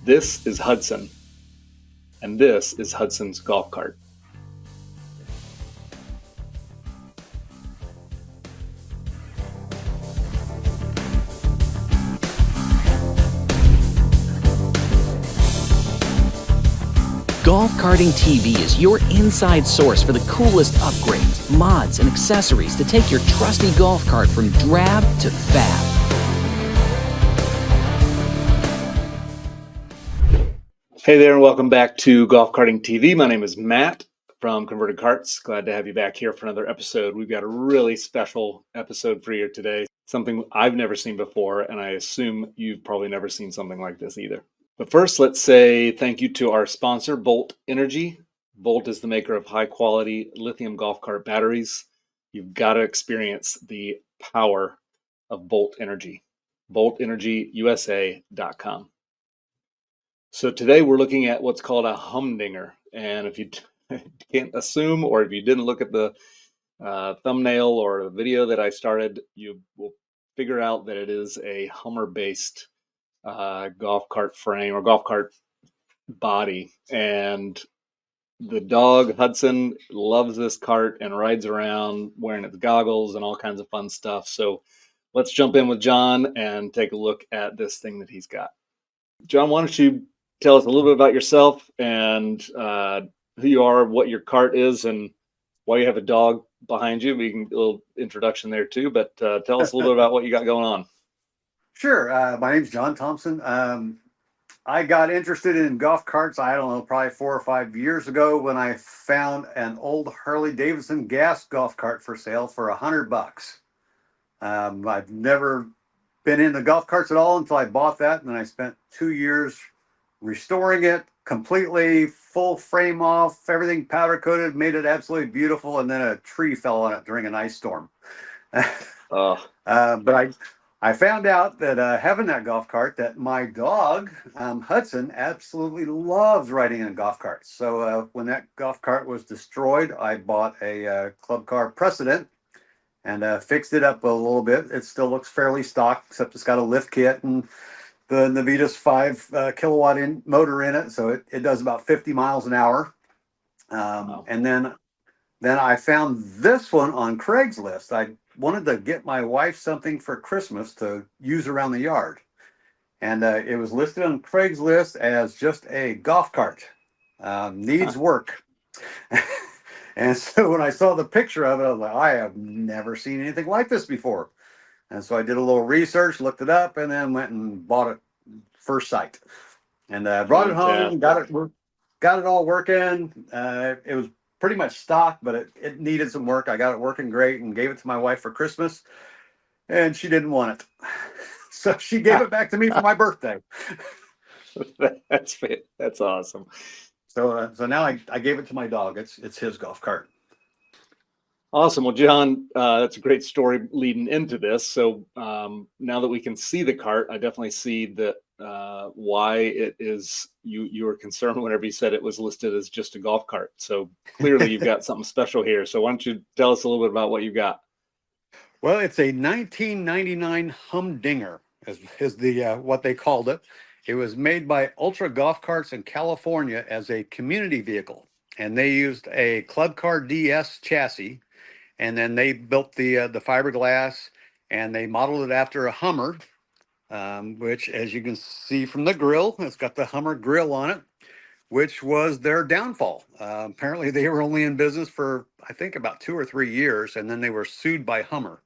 This is Hudson, and this is Hudson's golf cart. GolfCartingTV is your inside source for the coolest upgrades, mods, and accessories to take your trusty golf cart from drab to fab. Hey there, and welcome back to Golf Karting TV. My name is Matt from Converted Carts. Glad to have you back here for another episode. We've got a really special episode for you today, something I've never seen before, and I assume you've probably never seen something like this either. But first, let's say thank you to our sponsor, Bolt Energy. Bolt is the maker of high-quality lithium golf cart batteries. You've got to experience the power of Bolt Energy. BoltEnergyUSA.com. So today we're looking at what's called a Humdinger. And if you can't assume, or if you didn't look at the thumbnail or the video that I started, you will figure out that it is a Hummer-based golf cart frame or golf cart body. And the dog, Hudson, loves this cart and rides around wearing its goggles and all kinds of fun stuff. So let's jump in with John and take a look at this thing that he's got. John, why don't you tell us a little bit about yourself and who you are, what your cart is, and why you have a dog behind you. We can a little introduction there too, but tell us a little bit about what you got going on. Sure. My name's John Thompson. I got interested in golf carts, I don't know, probably 4 or 5 years ago when I found an old Harley Davidson gas golf cart for sale for $100. I've never been into golf carts at all until I bought that, and then I spent 2 years restoring it completely, full frame off, everything powder coated, made it absolutely beautiful, and then a tree fell on it during an ice storm. But I found out that having that golf cart, that my dog, Hudson, absolutely loves riding in a golf cart. So when that golf cart was destroyed, I bought a Club Car Precedent and fixed it up a little bit. It still looks fairly stock, except it's got a lift kit and the Navitas 5 kilowatt motor in it. So it does about 50 miles an hour. Wow. And then I found this one on Craigslist. I wanted to get my wife something for Christmas to use around the yard. And it was listed on Craigslist as just a golf cart. Needs work. And so when I saw the picture of it, I was like, I have never seen anything like this before. And so I did a little research, looked it up, and then went and bought it first sight. And brought it home, got it all working. It was pretty much stock, but it needed some work. I got it working great and gave it to my wife for Christmas, and she didn't want it. So she gave it back to me for my birthday. That's awesome. So now I gave it to my dog. It's his golf cart. Awesome. Well, John, that's a great story leading into this. So now that we can see the cart, I definitely see that why it is you were concerned whenever you said it was listed as just a golf cart. So clearly you've got something special here. So why don't you tell us a little bit about what you've got? Well, it's a 1999 Humdinger, is the what they called it. It was made by Ultra Golf Carts in California as a community vehicle, and they used a Club Car DS chassis. And then they built the fiberglass, and they modeled it after a Hummer, which, as you can see from the grill, it's got the Hummer grill on it, which was their downfall. Apparently, they were only in business for, I think, about 2 or 3 years, and then they were sued by Hummer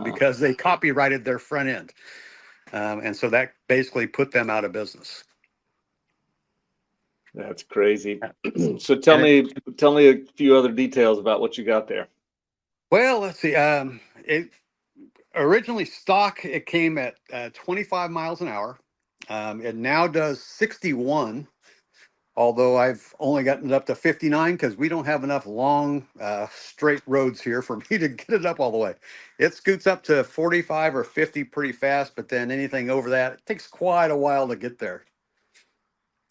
because they copyrighted their front end. And so that basically put them out of business. That's crazy. So tell me a few other details about what you got there. Well, let's see. It originally stock, it came at 25 miles an hour. It now does 61, although I've only gotten it up to 59 because we don't have enough long straight roads here for me to get it up all the way. It scoots up to 45 or 50 pretty fast, but then anything over that, it takes quite a while to get there.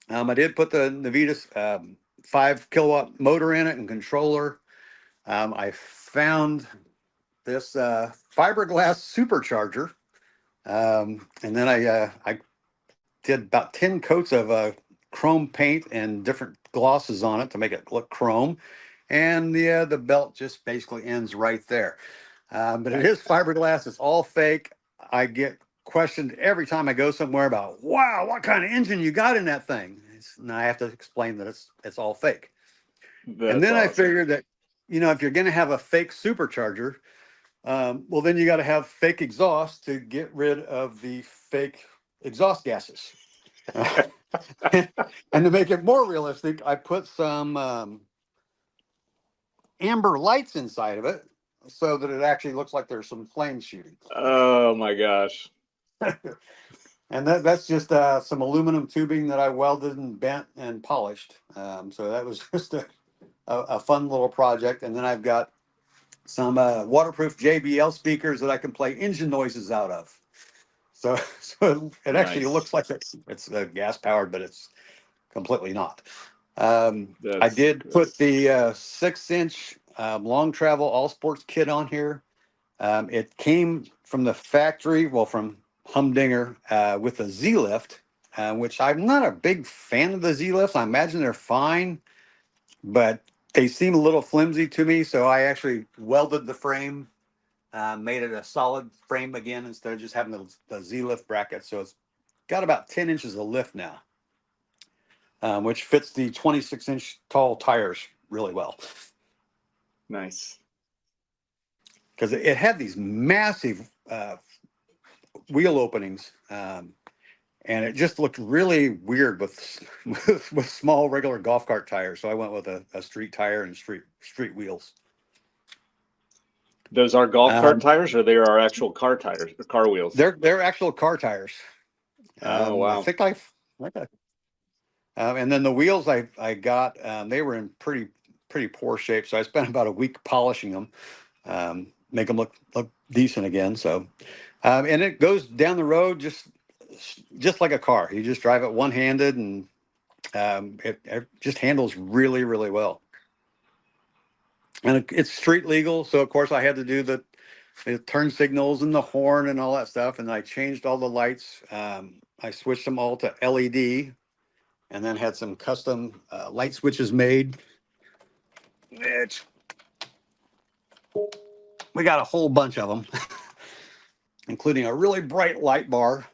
I did put the Navitas 5 kilowatt motor in it and controller. I found this fiberglass supercharger, and then I did about 10 coats of chrome paint and different glosses on it to make it look chrome. And the belt just basically ends right there. But it is fiberglass. It's all fake. I get questioned every time I go somewhere about, wow, what kind of engine you got in that thing? And I have to explain that it's all fake. And That's then I awesome. figured that, if you're going to have a fake supercharger, well, then you got to have fake exhaust to get rid of the fake exhaust gases. And to make it more realistic, I put some amber lights inside of it so that it actually looks like there's some flames shooting. Oh my gosh. And that's just some aluminum tubing that I welded and bent and polished. So that was just a fun little project. And then I've got some waterproof JBL speakers that I can play engine noises out of. So, so it actually Nice. looks like it's gas powered, but it's completely not. I That's did good. put the 6-inch long travel all sports kit on here. It came from the factory, well, from Humdinger with a Z lift, which I'm not a big fan of the Z lifts. I imagine they're fine, but they seem a little flimsy to me. So I actually welded the frame, made it a solid frame again instead of just having the Z lift bracket. So it's got about 10 inches of lift now, which fits the 26-inch tall tires really well. Nice. Because it had these massive wheel openings, and it just looked really weird with with small regular golf cart tires. So I went with a street tire and street wheels. Those are golf cart Um, tires, or they are actual car tires, car wheels? they're actual car tires. Oh I wow. think and then the wheels I got, they were in pretty poor shape. So I spent about a week polishing them, make them look decent again. So, and it goes down the road just like a car. You just drive it one handed, and it just handles really well. And it's street legal, so of course I had to do the turn signals and the horn and all that stuff. And I changed all the lights. I switched them all to LED, and then had some custom light switches made. Which we got a whole bunch of them, including a really bright light bar.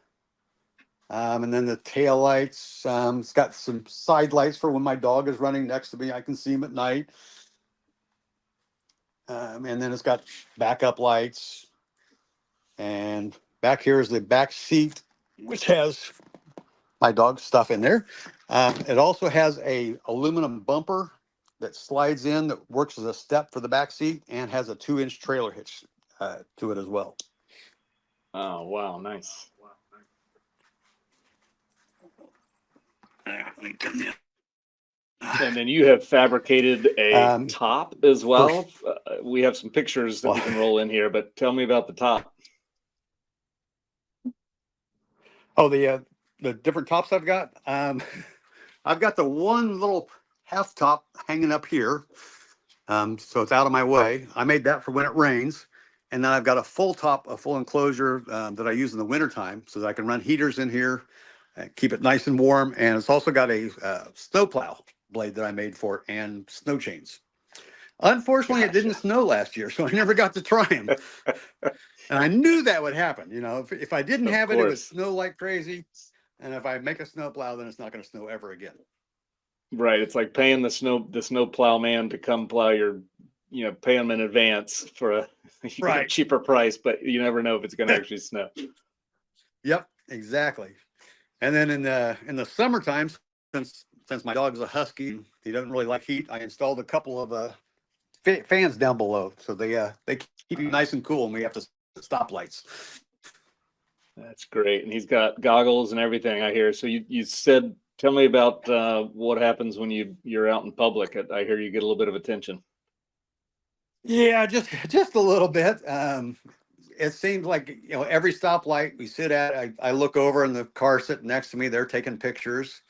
And then the tail lights. It's got some side lights for when my dog is running next to me. I can see him at night. And then it's got backup lights. And back here is the back seat, which has my dog's stuff in there. It also has a aluminum bumper that slides in that works as a step for the back seat and has a 2-inch trailer hitch to it as well. Oh wow, nice. Let me turn this. And then you have fabricated a top as For, well. We have some pictures that we well, can roll in here, but tell me about the top. oh, the different tops I've got. I've got the one little half top hanging up here, so it's out of my way. I made that for when it rains. And then I've got a full top, a full enclosure that I use in the wintertime so that I can run heaters in here, keep it nice and warm. And it's also got a snowplow blade that I made for it and snow chains. Unfortunately, it didn't Gotcha. snow last year, so I never got to try them. And I knew that would happen. If I didn't Of have it, it would course. snow like crazy. And if I make a snowplow, then it's not going to snow ever again. Right. It's like paying the snow plow man to come plow your, pay him in advance for a you get a Right. cheaper price, but you never know if it's going to actually snow. Yep, exactly. And then in the summertime, since my dog's a husky, he doesn't really like heat. I installed a couple of fans down below, so they keep you nice and cool, and we have to stop lights. That's great. And he's got goggles and everything, I hear. So you said, tell me about what happens when you're out in public. I hear you get a little bit of attention. Yeah, just a little bit. It seems like every stoplight we sit at, I look over and the car sitting next to me, they're taking pictures.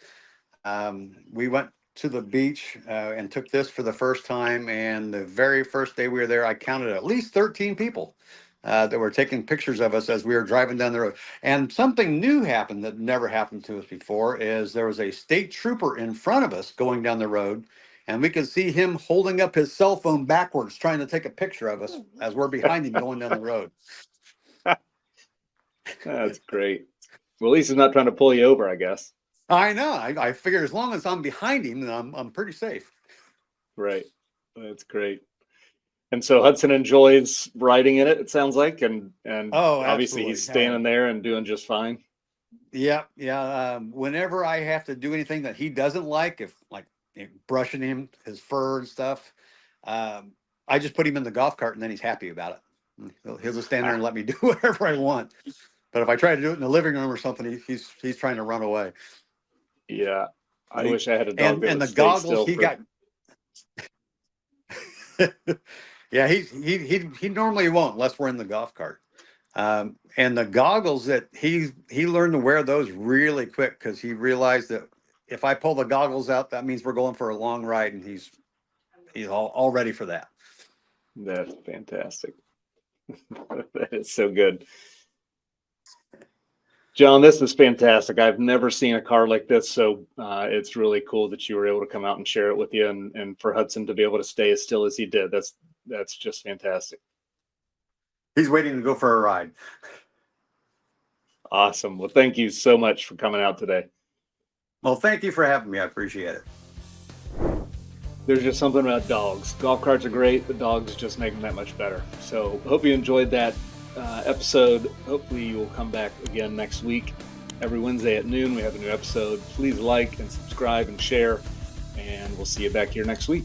We went to the beach and took this for the first time, and the very first day we were there, I counted at least 13 people that were taking pictures of us as we were driving down the road. And something new happened that never happened to us before is there was a state trooper in front of us going down the road, and we could see him holding up his cell phone backwards, trying to take a picture of us as we're behind him going down the road. That's great. Well, at least he's not trying to pull you over, I guess. I know. I figure as long as I'm behind him, then I'm pretty safe. Right. That's great. And so Hudson enjoys riding in it, it sounds like, and Oh, obviously absolutely. he's standing there and doing just fine. Yeah, yeah. Whenever I have to do anything that he doesn't like, if like brushing him, his fur and stuff, I just put him in the golf cart, and then he's happy about it. He'll just stand there and let me do whatever I want. But if I try to do it in the living room or something, he's trying to run away. Yeah, I But wish I had a dog that and would the stay goggles still he for. got. Yeah, he normally won't unless we're in the golf cart. And the goggles that he learned to wear those really quick because he realized that if I pull the goggles out, that means we're going for a long ride, and he's all ready for that. That's fantastic. That is so good. John, this is fantastic. I've never seen a car like this, so it's really cool that you were able to come out and share it with you, and for Hudson to be able to stay as still as he did. That's just fantastic. He's waiting to go for a ride. Awesome. Well, thank you so much for coming out today. Well, thank you for having me. I appreciate it. There's just something about dogs. Golf carts are great, but dogs just make them that much better. So hope you enjoyed that episode. Hopefully you will come back again next week. Every Wednesday at noon, we have a new episode. Please like and subscribe and share, and we'll see you back here next week.